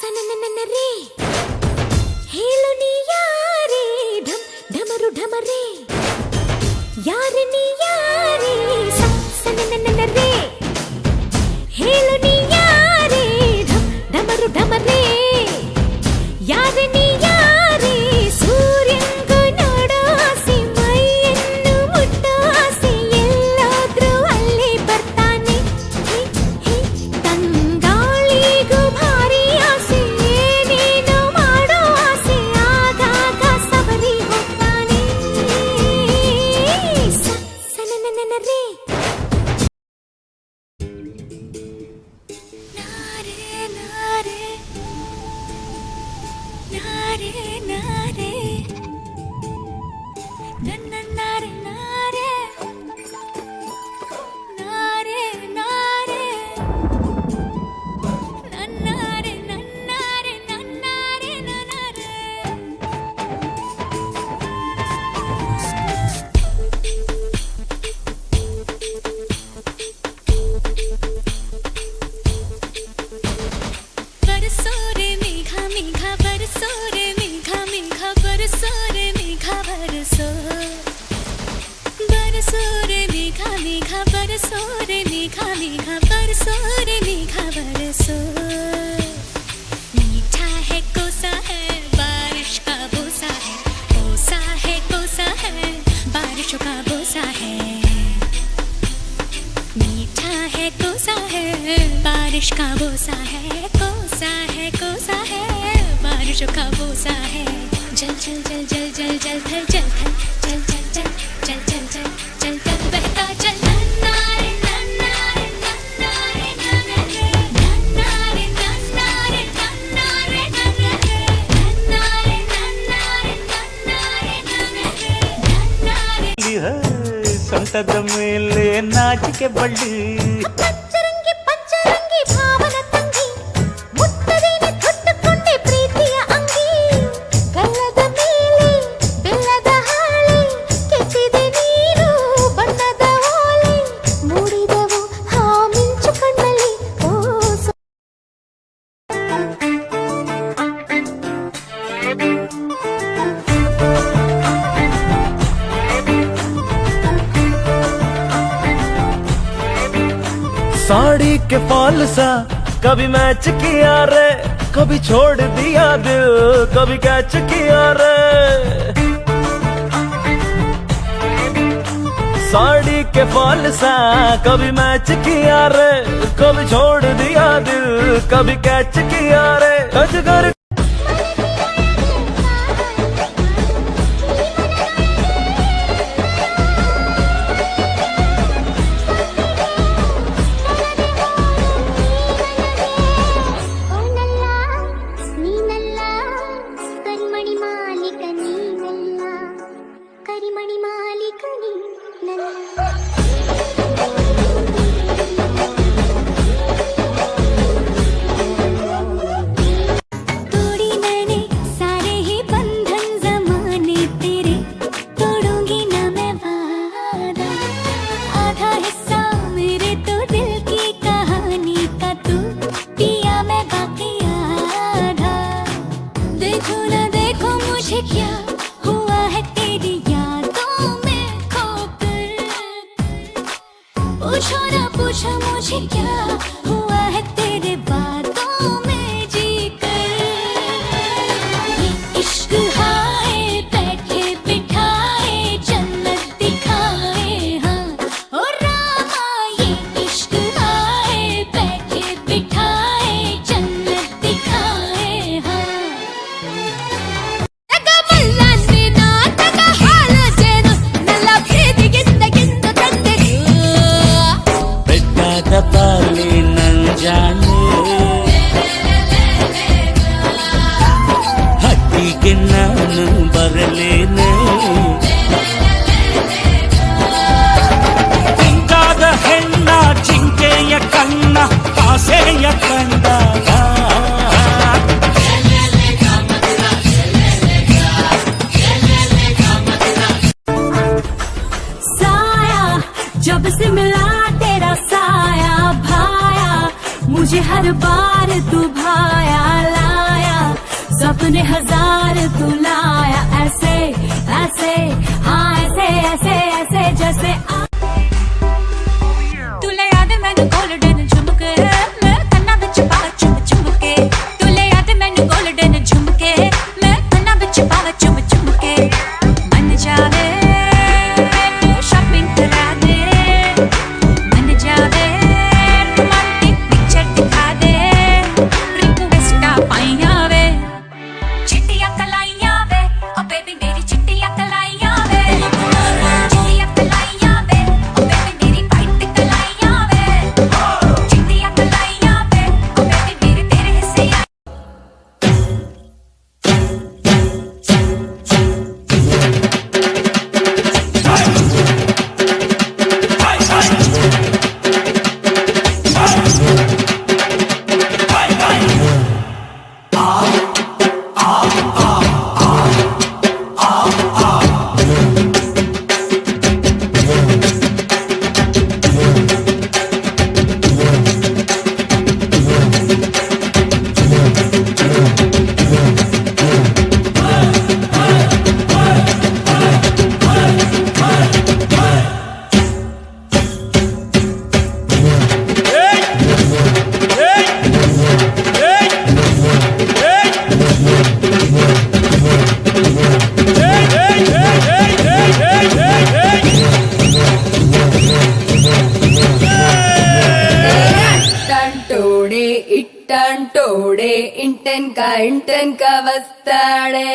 ಸನನನನರೇ ಹೇಳು ನೀ ಯಾರೇ ಢಮ್ ಢಮರು ಢಮರೇ ಯಾರೆ ನೀ ಯಾರೇ ಸನನನನರೇ ಹೇಳು ನೀ ಯಾರೇ ಢಮ್ ಢಮರು ಢಮರೇ ಯಾರೆ ನೀ ಯಾರೇ ಸೂರ್ಯಂಗೂ ನೋಡೋ ಆಸೆ ಮೈಯನ್ನು ಮುಟ್ಟೋ ಆಸೆ ಎಲ್ಲಾದ್ರೂ ಅಲ್ಲಿ ಬರ್ತಾನೆ ತಂಗಾಳಿಗೂ ಭಾರಿ ಆಸೆ ಏನೇನೋ ಮಾಡೋ ಆಸೆ ಆಗಾಗ ಸವರಿ ಹೋಗ್ತಾನೆ ಸನನನನರೇ मीठा है कोसा है बारिश का बोसा है कोसा है कोसा है बारिशों का बोसा है मीठा है कोसा है बारिश का बोसा है कोसा है कोसा है बारिशों का बोसा है जल जल जल जल जल जल थल जल थल जल जल जल जल जल जल जल जल बहता जल ಸೊಂಟದ ಮೇಲೆ ನಾಚಿಕೆ ಬಳ್ಳಿ ಪಂಚರಂಗಿ ಪಂಚರಂಗಿ ಭಾವನ ತಂಗಿ ಮುತ್ತದೇನೆ ತೊಟ್ಟುಕೊಂಡೆ ಪ್ರೀತಿಯ ಅಂಗಿ ಗಲ್ಲದ ಮೇಲೆ ಬೆಲ್ಲದ ಹಾಳೆ ಕೆತ್ತಿದೆ ನೀರು ಬಣ್ಣದ ಓಲೆ ಮೂಡಿದವು ಹಾ ಮಿಂಚು ಕಣ್ಣಲ್ಲಿ साड़ी के फॉल सा कभी मैच किया रे कभी छोड़ दिया दिल कभी कैच किया रे साड़ी के फॉल सा कभी मैच किया रे कभी छोड़ दिया दिल कभी कैच किया रे अजगर ಕರಿಮಣಿ ಮಾಲೀಕನಿ तोड़ी मैंने सारे ही बंधन जमाने तेरे तोड़ूंगी ना मैं वादा आधा हिस्सा मेरे तो दिल की कहानी का तू पिया मैं बाकी आधा देखो ना देखो मुझे क्या हुआ है तेरी यादों में खोकर पूछो ना पूछो मुझे क्या हुआ है तेरे बातों में जीकर ये इश्क हाय बैठे बिठाए जन्नत दिखाए हाँ ओ रामा ये इश्क हाय बैठे बिठाए जन्नत दिखाए हाँ ಪಾಲಿ ನಂಜಾನೆ ಹಟ್ಟಿಗೆ ನಾನು ಬರಲೇನೆ ತಿಂಗಾದ ಹೆಣ್ಣ ಜಿಂಕೆಯ ಕಣ್ಣ ಆಸೆಯ ಕಂಡಾಗ साया जब से मिला तेरा साया भाया मुझे हर बार तू भाया ला तूने हजार बुलाया ऐसे ऐसे हाँ ऐसे ऐसे ऐसे जैसे तुले याद है मैंने गोल्डन झुमके मैं कन्ना विच पावा चुम चुम के तुले याद है मैंने गोल्डन झुमके मैं कन्ना विच पावा चुम चुम के मन जावे मैनू शॉपिंग करा दे मन जावे रोमांटिक पिक्चर दिखा दे रिक्वेस्टा पाइया वे चिट्टियां कलाइयां वे ओ बेबी मेरी चिट्टियां कलाइयां वे चिट्टियां कलाइयां वे ओ बेबी मेरी वाइट कलाइयां वे चिट्टियां कलाइयां वे ओ बेबी मेरे तेरे हिस्से ఇట్టంటోడే ఇంటెన్క వస్తాడే